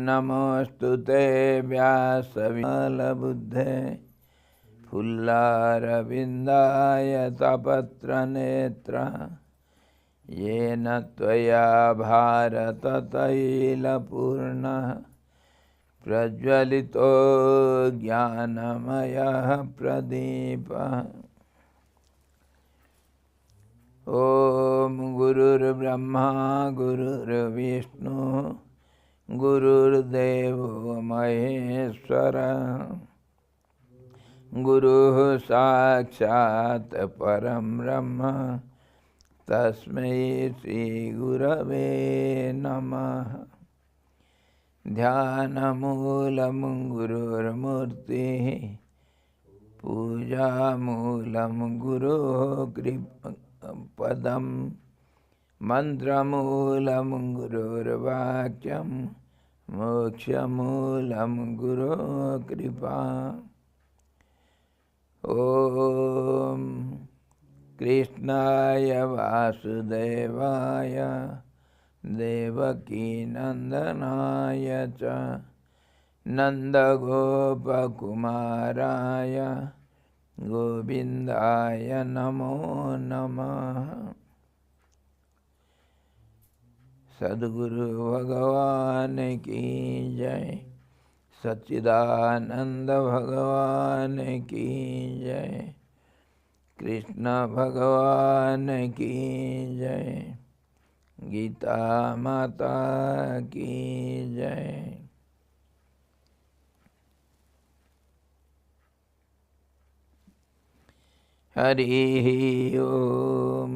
नमोऽस्तु ते व्यासविमलबुद्धे फुल्लारविन्दाय तपत्रनेत्र येन त्वया भारततैलपूर्णः प्रज्वलितो ज्ञानमयः प्रदीपः। ॐ गुरुर्ब्रह्मा गुरुर्विष्णुः गुरुर्देवो महेश्वरः गुरुः साक्षात् परं ब्रह्म तस्मै श्रीगुरवे नमः। ध्यानमूलं गुरुर्मूर्तिः पूजामूलं गुरोः पदं मन्त्रमूलं गुरुर्वाक्यं मोक्षमूलं गुरोः कृपा। ॐ कृष्णाय वासुदेवाय देवकीनन्दनाय च नन्दगोपकुमाराय गोविन्दाय नमो नमः। सद्गुरु भगवान की जय, सच्चिदानंद भगवान की जय, कृष्ण भगवान की जय, गीता माता की जय। हरि ओम।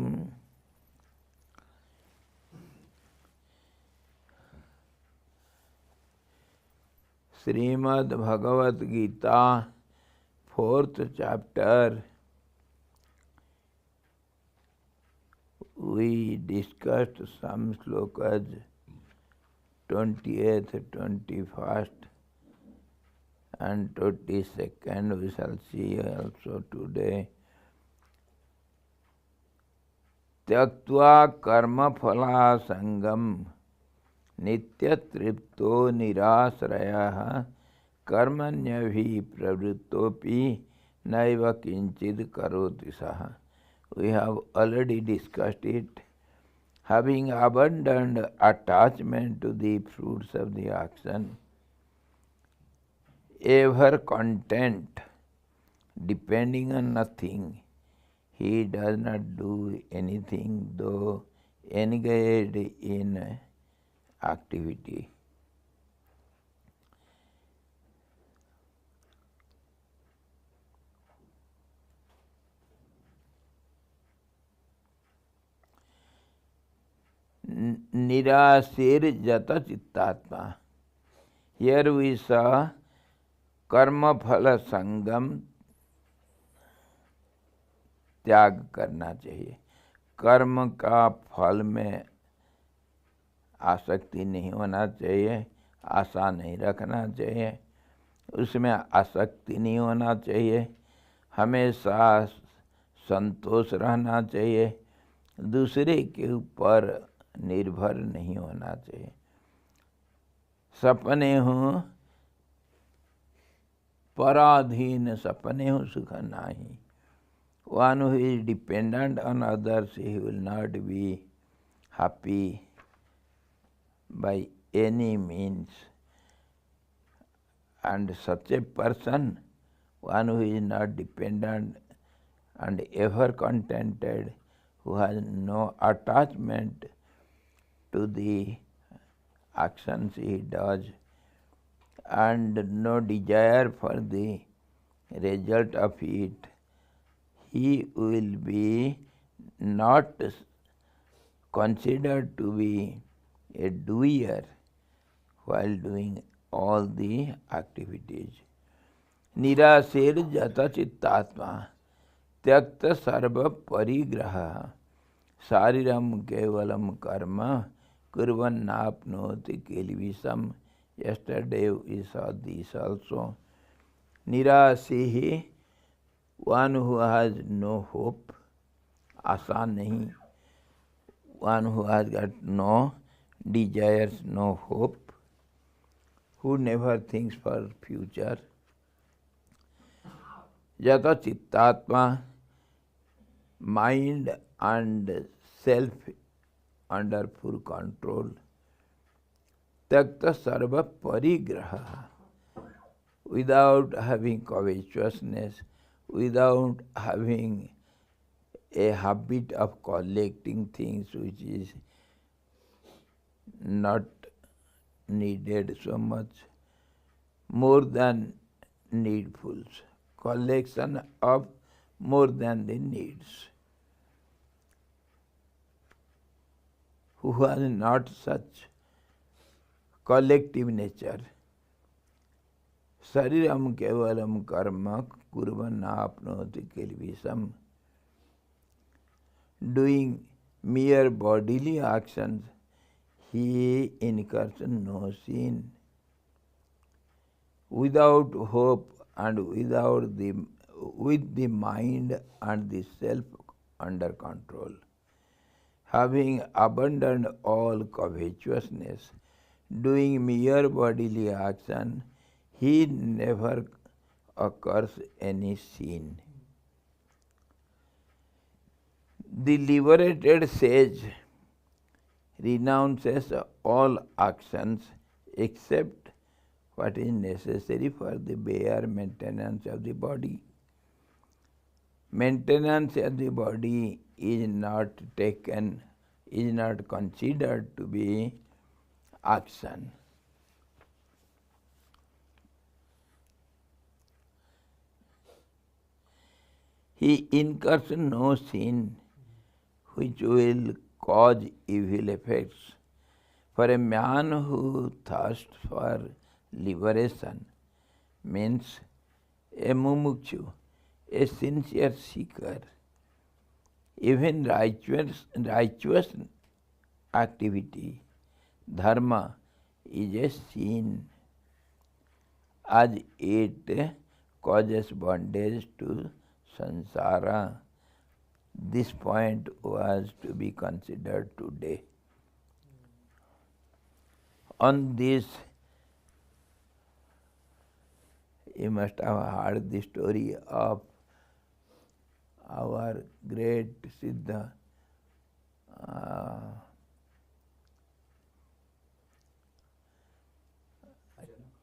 Shrimad Bhagavad Gita 4th chapter, we discussed some slokas 20th, 21st and 22nd. We shall see also today. त्यक्त्वा कर्मफलासंगम नित्यतृप्तो निराश्रयः कर्मण्यभिप्रवृत्तोऽपि नैव किंचित् करोति सः. We have already discussed it. Having abandoned attachment to the fruits of the action, ever content, depending on nothing, he does not do anything though engaged in activity. निराशीर Jat चित्तात्मा. Here we saw कर्म फल संगम त्याग करना चाहिए. कर्म का फल में आसक्ति नहीं होना चाहिए, आशा नहीं रखना चाहिए, उसमें आसक्ति नहीं होना चाहिए, हमेशा संतोष रहना चाहिए, दूसरे के ऊपर निर्भर नहीं होना चाहिए. सपने हों पराधीन सपने हों सुख नाही. One who is dependent on others, he will not be happy by any means. And such a person, one who is not dependent and ever contented, who has no attachment to the actions he does and no desire for the result of it, he will be not considered to be a doer while doing all the activities. निराशेर जत चित्तात्मा त्यक्त सर्व परिग्रह शारीरम केवलम कर्म कुर्वन्नाप्नोति किल्बिषम्. Yesterday we saw this also. निराशी, one who has no hope, आशा नहीं, one who has got no desires, no hope, who never thinks for future. Yata Chittatma, mind and self under full control. Takta Sarva Parigraha, without having covetousness, without having a habit of collecting things which is not needed so much, more than needfuls, collection of more than the needs. Who has not such collective nature. Sariram kevalam karma kurvanapnoti kilvisam. Doing mere bodily actions, he incurs no sin. Without hope and with the mind and the self under control, having abandoned all covetousness, doing mere bodily action, he never occurs any sin. The liberated sage renounces all actions except what is necessary for the bare maintenance of the body. Maintenance of the body is not considered to be action. He incurs no sin which will cause evil effects. For a man who thirsts for liberation means a mumukshu, a sincere seeker. Even righteous activity, dharma, is a sin, as it causes bondage to samsara. This point was to be considered today. On this, you must have heard the story of our great Siddha,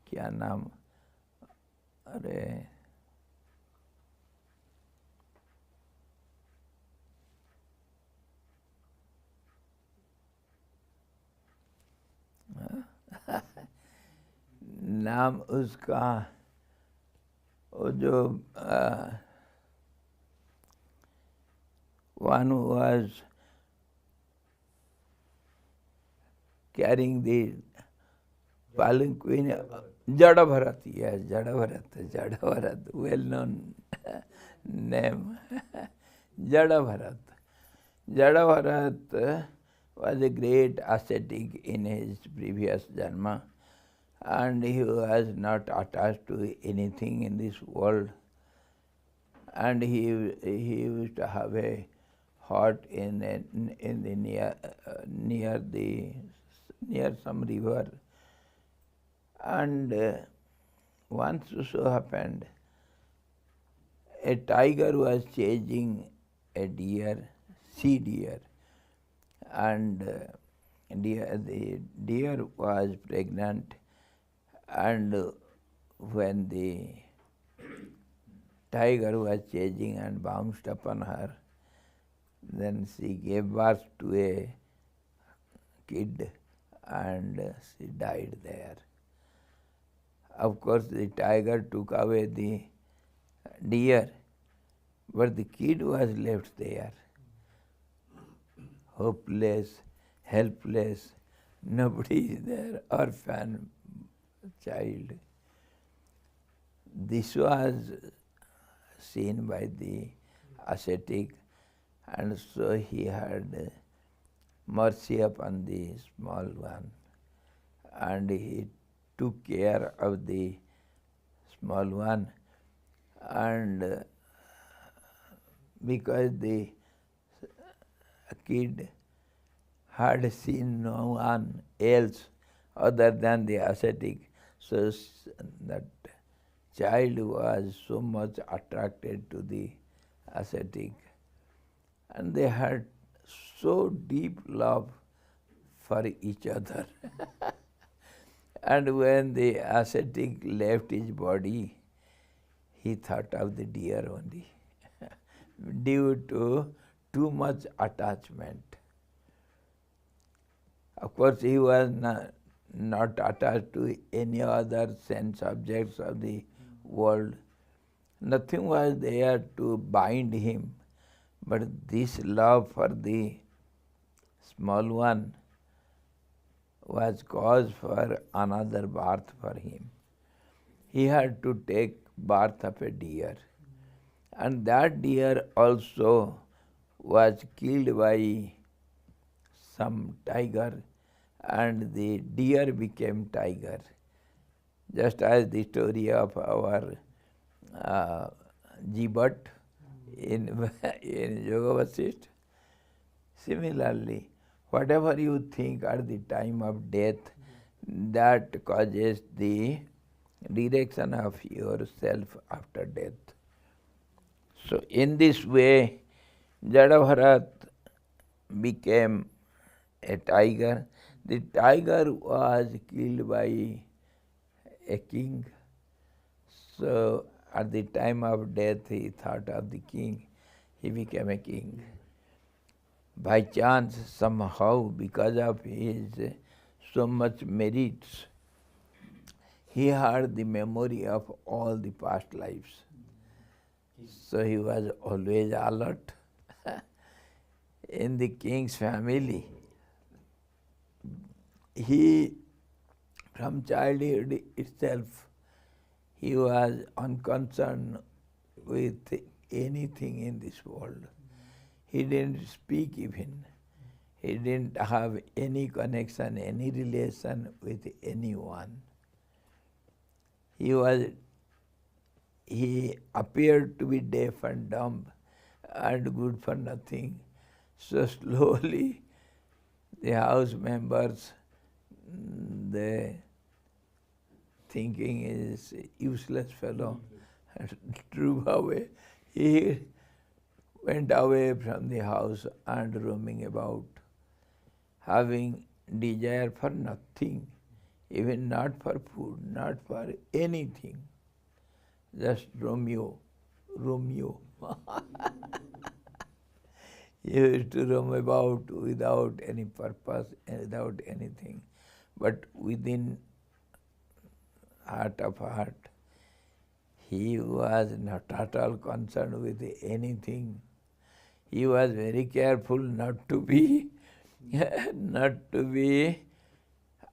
क्या नाम, अरे नाम उसका, वो जो one who was carrying the palanquin, Jada yes, Jada well known name. Jada was a great ascetic in his previous janma, and he was not attached to anything in this world. And he used to have a hut in the near some river. And once so happened, a tiger was chasing a deer, sea deer, and the deer was pregnant, and when the tiger was chasing and bounced upon her, then she gave birth to a kid and she died there. Of course, the tiger took away the deer, but the kid was left there, hopeless, helpless, nobody is there, orphan child. This was seen by the ascetic, and so he had mercy upon the small one, and he took care of the small one. And because the kid had seen no one else other than the ascetic, So that child was so much attracted to the ascetic, and they had so deep love for each other. And when the ascetic left his body, he thought of the deer only, due to too much attachment. Of course, he was not attached to any other sense objects of the world. Nothing was there to bind him, but this love for the small one was cause for another birth for him. He had to take birth of a deer, and that deer also was killed by some tiger, and the deer became tiger. Just as the story of our Jibat in Yoga Vasishtha. Similarly, whatever you think at the time of death, that causes the direction of yourself after death. So in this way, Jadabharat became a tiger. The tiger was killed by a king. So at the time of death, he thought of the king. He became a king. By chance, somehow, because of his so much merits, he had the memory of all the past lives. So he was always alert. In the king's family, he, from childhood itself, he was unconcerned with anything in this world. He didn't speak even. He didn't have any connection, any relation with anyone. He appeared to be deaf and dumb and good for nothing. So slowly the house members, the thinking is useless fellow, drew away. He went away from the house and roaming about, having desire for nothing, even not for food, not for anything. Just Romeo. He used to roam about without any purpose, without anything. But within heart of heart, he was not at all concerned with anything. He was very careful not to be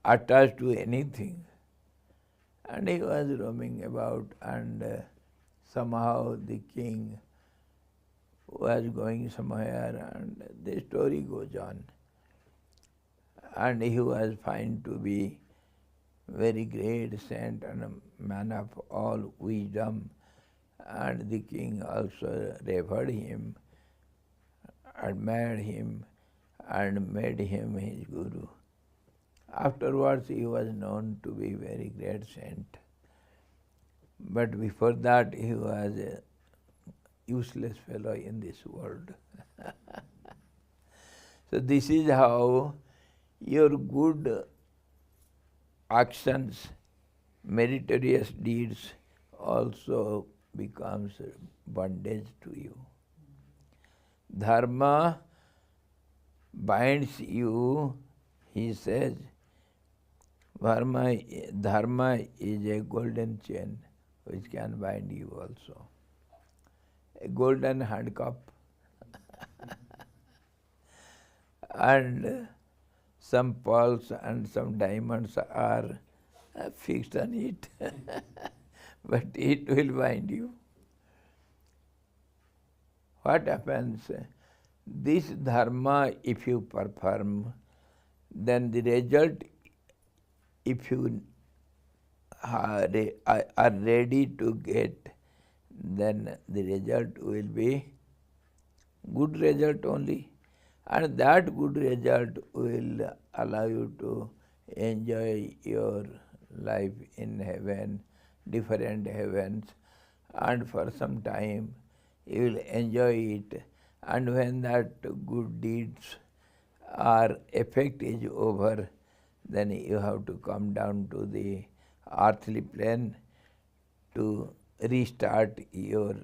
attached to anything. And he was roaming about, and somehow the king was going somewhere, and the story goes on. And he was found to be very great saint and a man of all wisdom, and the king also revered him, admired him, and made him his guru. Afterwards he was known to be very great saint. But before that he was a useless fellow in this world. So this is how your good actions, meritorious deeds also becomes bondage to you. Dharma binds you, he says. Dharma is a golden chain which can bind you also. A golden handcuff and some pearls and some diamonds are fixed on it, but it will bind you. What happens? This dharma, if you perform, then the result, if you are ready to get, then the result will be good result only. And that good result will allow you to enjoy your life in heaven, different heavens, and for some time you will enjoy it. And when that good deeds or effect is over, then you have to come down to the earthly plane to restart your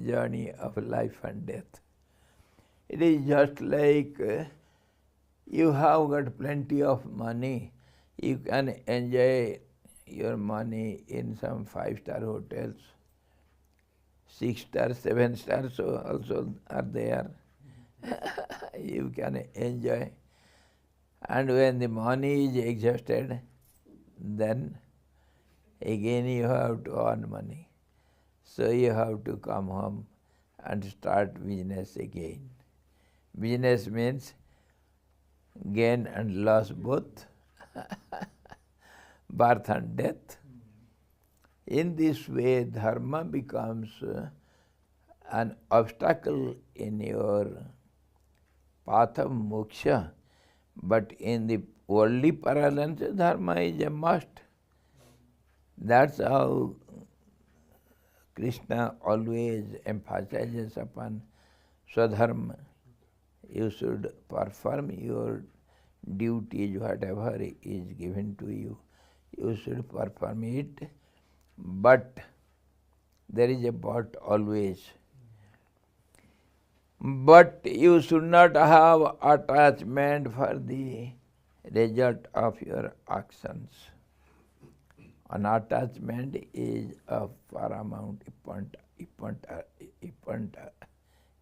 journey of life and death. It is just like you have got plenty of money, you can enjoy your money in some 5-star hotels. 6-star, 7-star so also are there. You can enjoy. And when the money is exhausted, then again you have to earn money. So you have to come home and start business again. Business means gain and loss both, birth and death. In this way, dharma becomes an obstacle in your path of moksha, but in the worldly parlance, dharma is a must. That's how Krishna always emphasizes upon swadharma. You should perform your duties, whatever is given to you. You should perform it, but there is a but always. But you should not have attachment for the result of your actions. An attachment is of paramount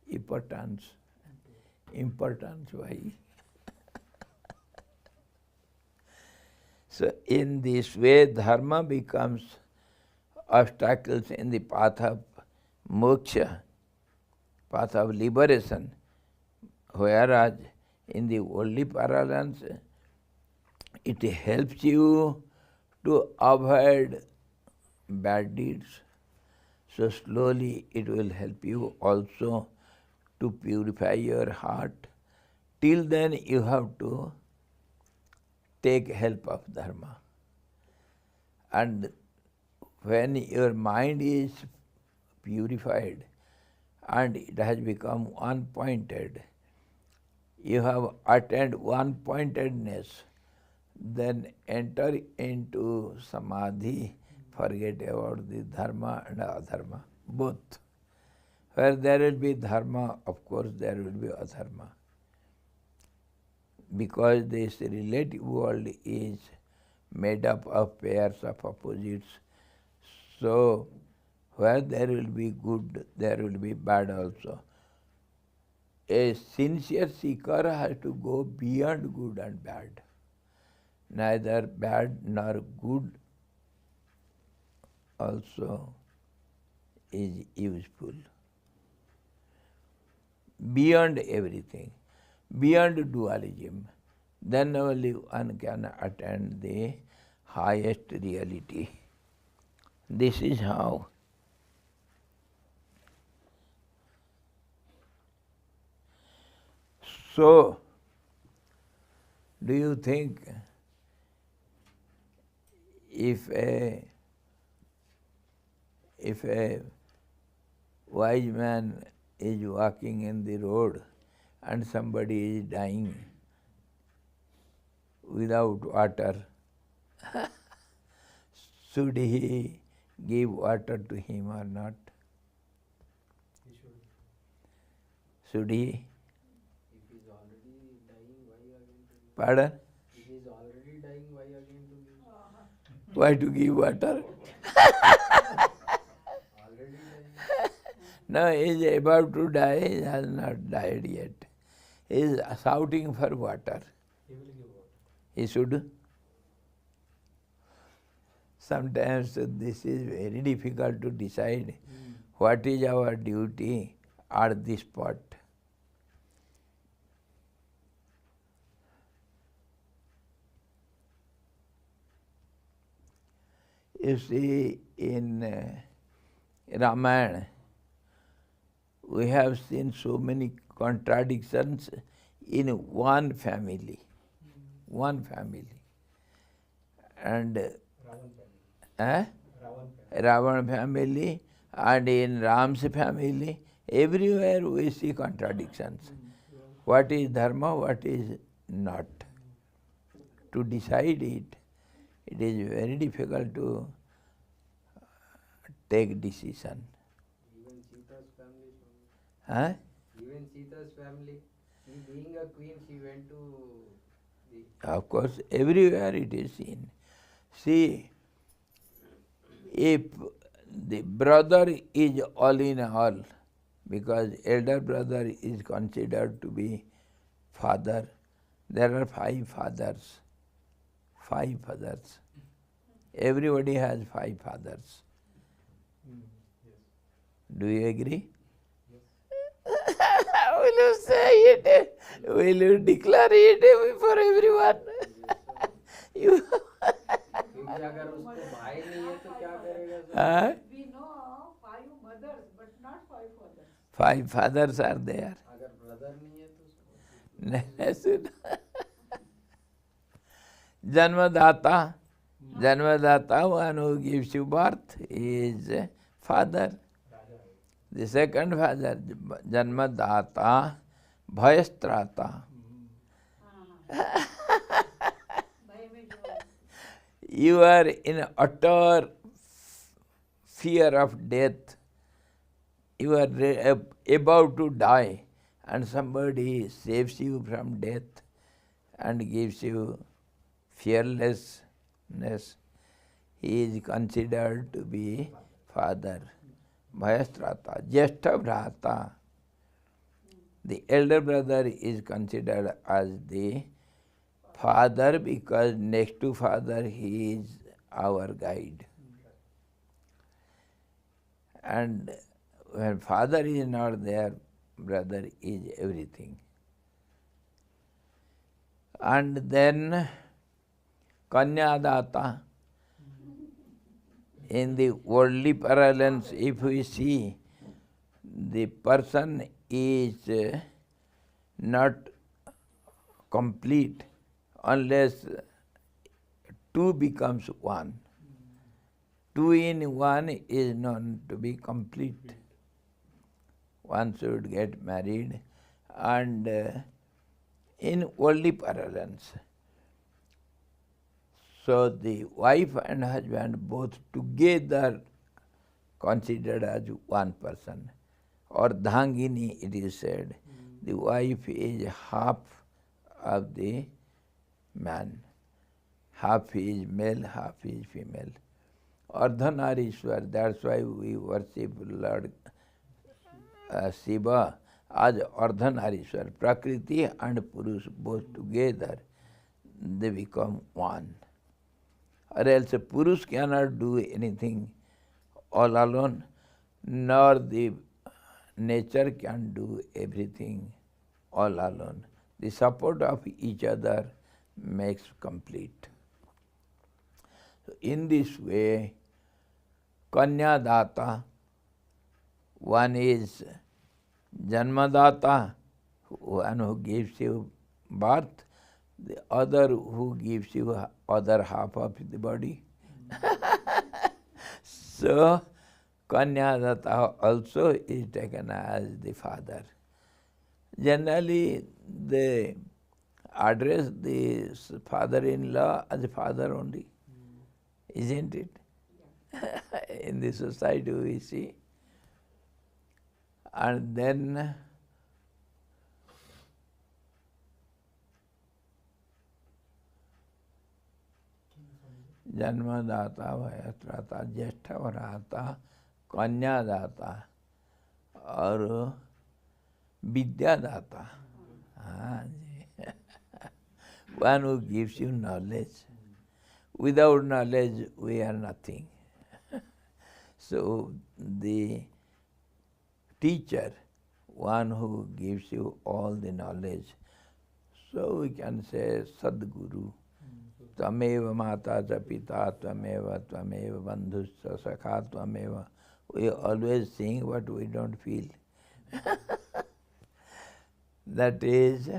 importance. Why? So in this way, dharma becomes obstacles in the path of moksha, path of liberation, whereas in the worldly parlance, it helps you to avoid bad deeds. So slowly it will help you also to purify your heart. Till then you have to take help of dharma. And when your mind is purified and it has become one-pointed, you have attained one-pointedness, then enter into samadhi, forget about the dharma and adharma, both. Where there will be dharma, of course there will be adharma. Because this relative world is made up of pairs of opposites, so where there will be good, there will be bad also. A sincere seeker has to go beyond good and bad. Neither bad nor good also is useful. Beyond everything, beyond dualism, then only one can attain the highest reality. This is how. So, do you think if a wise man is walking in the road and somebody is dying without water, should he give water to him or not? He should. Should he? If he is already dying, why again to give? Pardon? If he is already dying, why again to give? Why to give water? Already dying. No, he is about to die, he has not died yet. He is shouting for water. He will give water. He should. Sometimes this is very difficult to decide what is our duty at this spot. You see, in Ramayana, we have seen so many contradictions in one family. One family. And Eh? Ravan family, and in Ram's family, everywhere we see contradictions. What is dharma, what is not. To decide it, it is very difficult to take decision. Even Sita's family. Huh? Even Sita's family. She being a queen, she went to the. Of course, everywhere it is seen. See, if the brother is all in all, because elder brother is considered to be father, there are 5 fathers. 5 fathers. Everybody has 5 fathers. Yes. Do you agree? Yes. Will you say it? Will you declare it for everyone? You क्योंकि अगर उसको भाई नहीं है तो क्या करेगा sir? Huh? We know 5 mothers, but not 5 fathers. 5 fathers are there. अगर ब्रदर नहीं है तो Listen. Janmadata. Janmadata, one who gives you birth, is father. The second father, Janmadata, Bhayastrata. You are in utter fear of death. You are about to die, and somebody saves you from death and gives you fearlessness. He is considered to be father. Bhayastrata, Jyeshtha Bhrata. The elder brother is considered as the father because next to father he is our guide. And when father is not there, brother is everything. And then Kanyadata. In the worldly parlance, if we see, the person is not complete unless 2 becomes 1. 2 in 1 is known to be complete. One should get married, and in worldly parlance. So the wife and husband both together considered as one person. Ardhangini, it is said. The wife is half of the man. Half is male, half is female. Ardhanarishwar, that's why we worship Lord Shiva as Ardhanarishwar. Prakriti and Purush both together, they become one. Or else a Purush cannot do anything all alone, nor the nature can do everything all alone. The support of each other makes complete. So in this way, Kanyadata, one is Janmadata, one who gives you birth, the other who gives you other half of the body. So Kanyadata also is taken as the father. Generally, they address the father-in-law as a father only, isn't it? In the society we see. And then जन्मदाता वयस्त्रता ज्येष्ठ वराता कन्यादाता और विद्यादाता. हाँ जी. One who gives you knowledge. Without knowledge we are nothing. So the teacher, one who gives you all the knowledge, so we can say Sadguru. Tvameva mata cha pita, tvameva bandhu cha sakha, tvameva. We always sing what we don't feel. That is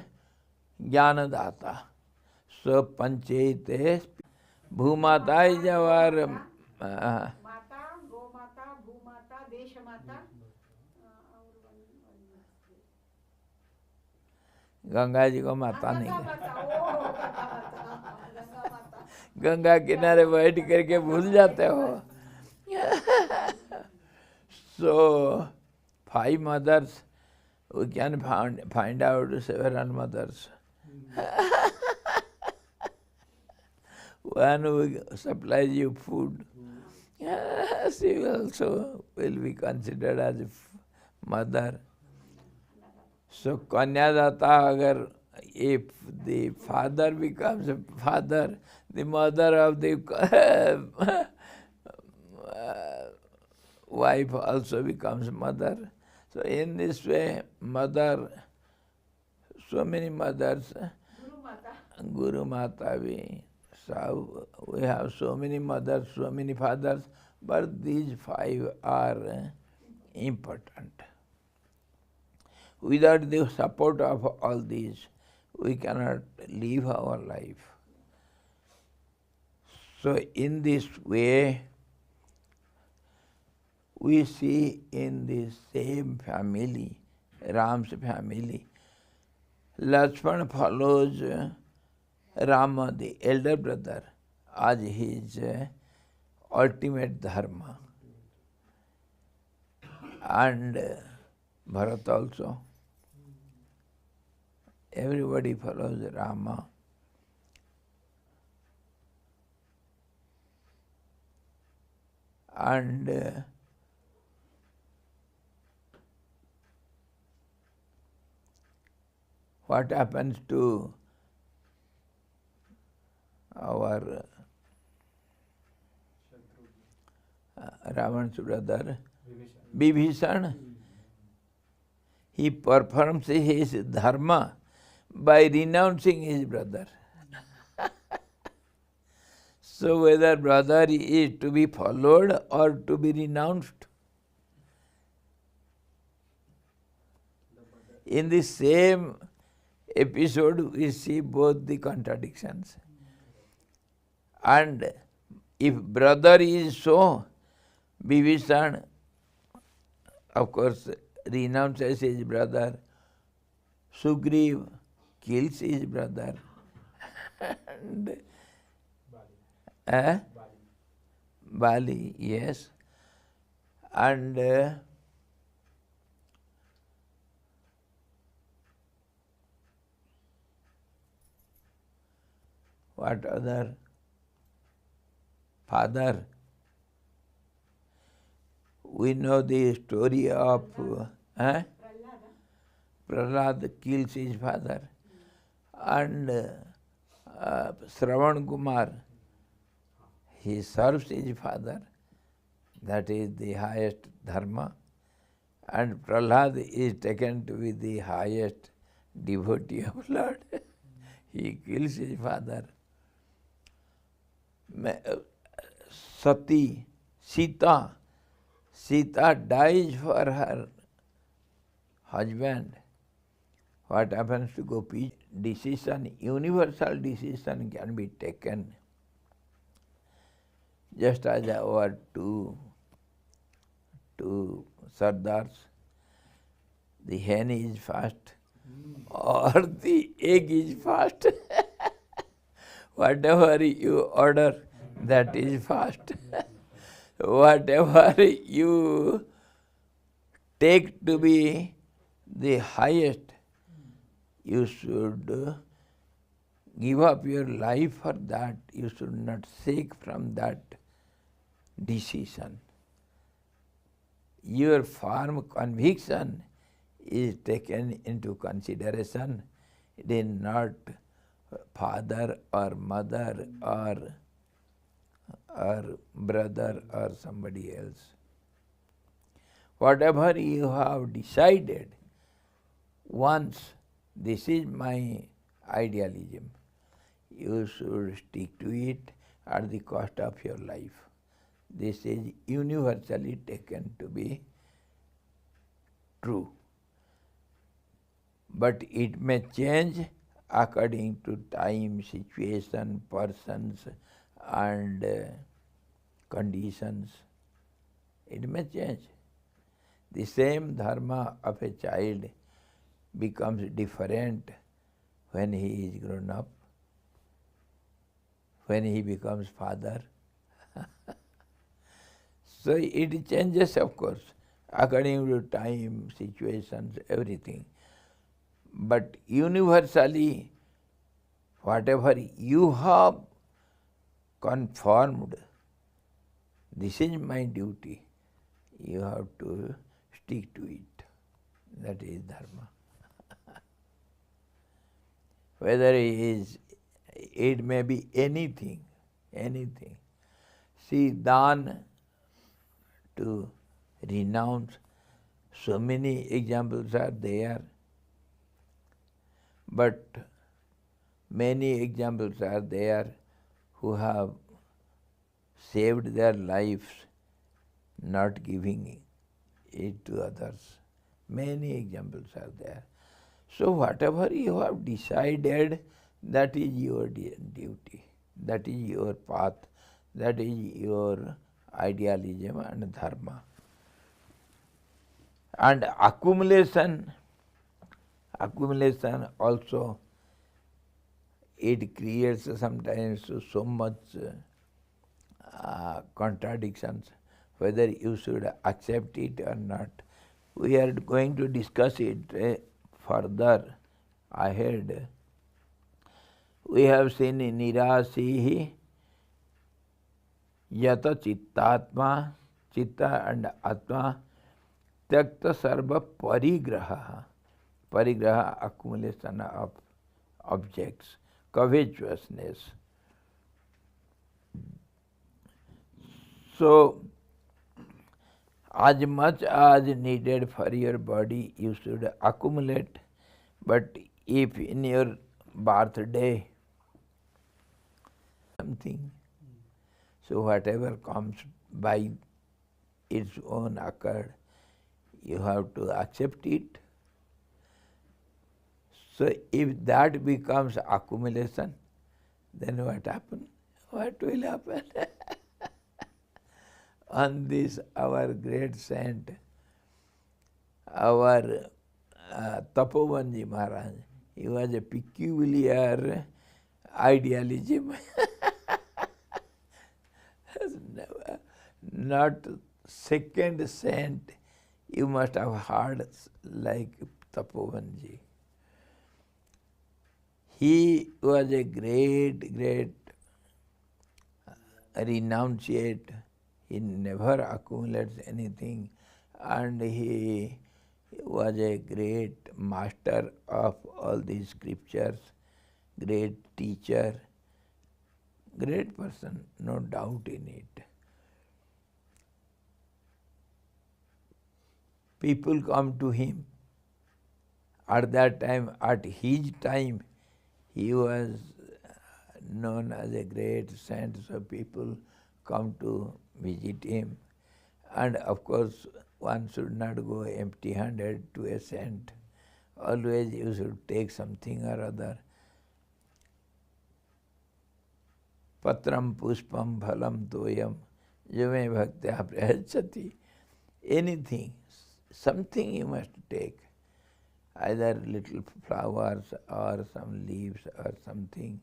Jnana Data. So Panchayate Bhumata is our Mata, Gomata, Bhumata, Deshamata. और one Ganga ji को माता नहीं गंगा है। माता, ओ गंगा माता, गंगा माता। गंगा किनारे बैठ करके भूल जाते हो। So 5 mothers, we can find out several mothers. One who supplies you food, she also will be considered as a mother. So Kanyadata, agar if the father becomes a father, the mother of the wife also becomes mother. So in this way, mother, so many mothers, Guru Mata we, so we have so many mothers, so many fathers, but these 5 are important. Without the support of all these, we cannot live our life. So in this way, we see in the same family, Ram's family, Lakshmana follows Rama, the elder brother, as his ultimate dharma. And Bharat also. Everybody follows Rama. And what happens to our Ravan's brother, Vibhishan? He performs his dharma by renouncing his brother. So whether brother is to be followed or to be renounced, in the same episode we see both the contradictions. And if brother is so, Vibhishan, of course, renounces his brother. Sugriv kills his brother. And Bali, yes. And what other? Father. We know the story of Prahlad kills his father. And Shravan Kumar, he serves his father. That is the highest dharma. And Prahlad is taken to be the highest devotee of Lord. He kills his father. Sati, Sita dies for her husband. What happens to Gopi? Decision, universal decision can be taken. Just as our two sardars, the hen is fast or the egg is fast. Whatever you order, that is fast. Whatever you take to be the highest, you should give up your life for that. You should not seek from that decision. Your firm conviction is taken into consideration. It is not father or mother or brother or somebody else. Whatever you have decided, once this is my idealism, you should stick to it at the cost of your life. This is universally taken to be true. But it may change according to time, situation, persons, and conditions, it may change. The same dharma of a child becomes different when he is grown up, when he becomes father. So it changes, of course, according to time, situations, everything. But universally, whatever you have conformed, this is my duty. You have to stick to it. That is dharma. Whether it may be anything. See, dan, to renounce, so many examples are there, but many examples are there who have saved their lives not giving it to others. Many examples are there. So whatever you have decided, that is your duty, that is your path, that is your idealism and dharma. And accumulation also, it creates sometimes so much contradictions, whether you should accept it or not. We are going to discuss it further ahead. We have seen nirasihi yata chittatma, chitta and atma, tyakta sarva parigraha. Parigraha, accumulation of objects, covetousness. So, as much as needed for your body, you should accumulate. But if in your birthday something, so whatever comes by its own accord, you have to accept it. So if that becomes accumulation, then what happens? What will happen? On this, our great saint, our Tapobanji Maharaj, he was a peculiar idealism. Not second saint you must have heard like Tapobanji. He was a great renunciate. He never accumulates anything, and he was a great master of all these scriptures, great teacher, great person, no doubt in it. People come to him. At that time, at his time, he was known as a great saint, so people come to visit him. And of course, one should not go empty-handed to a saint. Always you should take something or other. Patram puspam phalam toyam yame bhaktya prayachati. Anything, something you must take. Either little flowers or some leaves or something.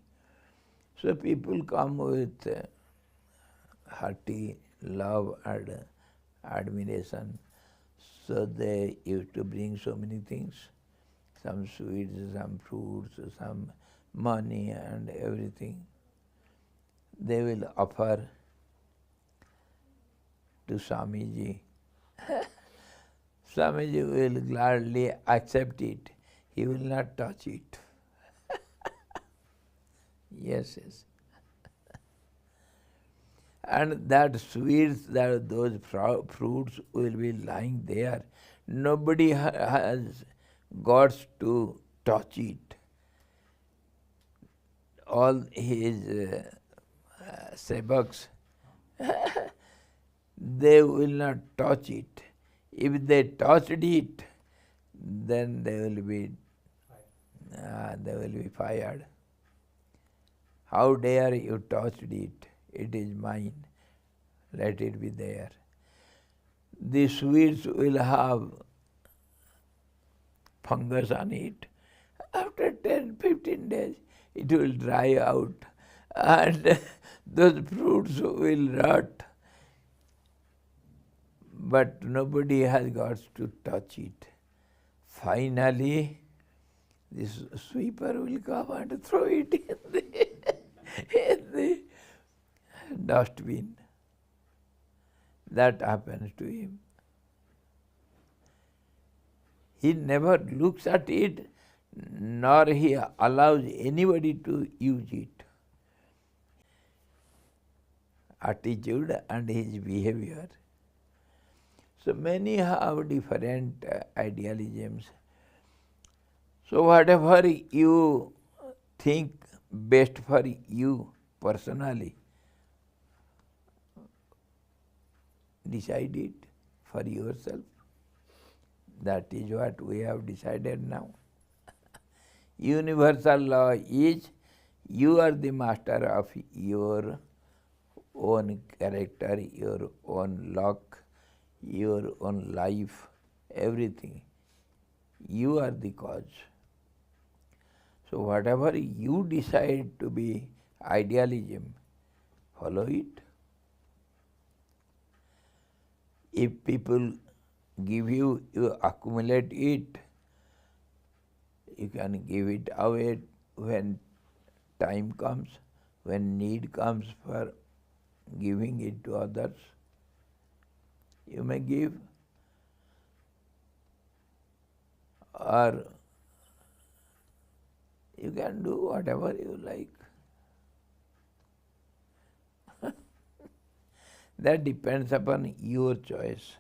So people come with hearty love and admiration. So they used to bring so many things, some sweets, some fruits, some money and everything. They will offer to Swamiji. Swamiji will gladly accept it. He will not touch it. Yes. And that sweets, those fruits will be lying there. Nobody has guts to touch it. All his sevaks, they will not touch it. If they touched it, then they will be fired. How dare you touch it? it is mine, let it be there. The sweets will have fungus on it. After 10-15 days, it will dry out and those fruits will rot. But nobody has got to touch it. Finally, this sweeper will come and throw it in the dustbin. That happens to him. He never looks at it, nor he allows anybody to use it. Attitude and his behavior. So many have different idealisms. So whatever you think best for you personally, decide it for yourself. That is what we have decided now. Universal law is you are the master of your own character, your own luck, your own life, everything. You are the cause. So whatever you decide to be idealism, follow it. If people give you, you accumulate it. You can give it away when time comes, when need comes for giving it to others. You may give, or you can do whatever you like. That depends upon your choice.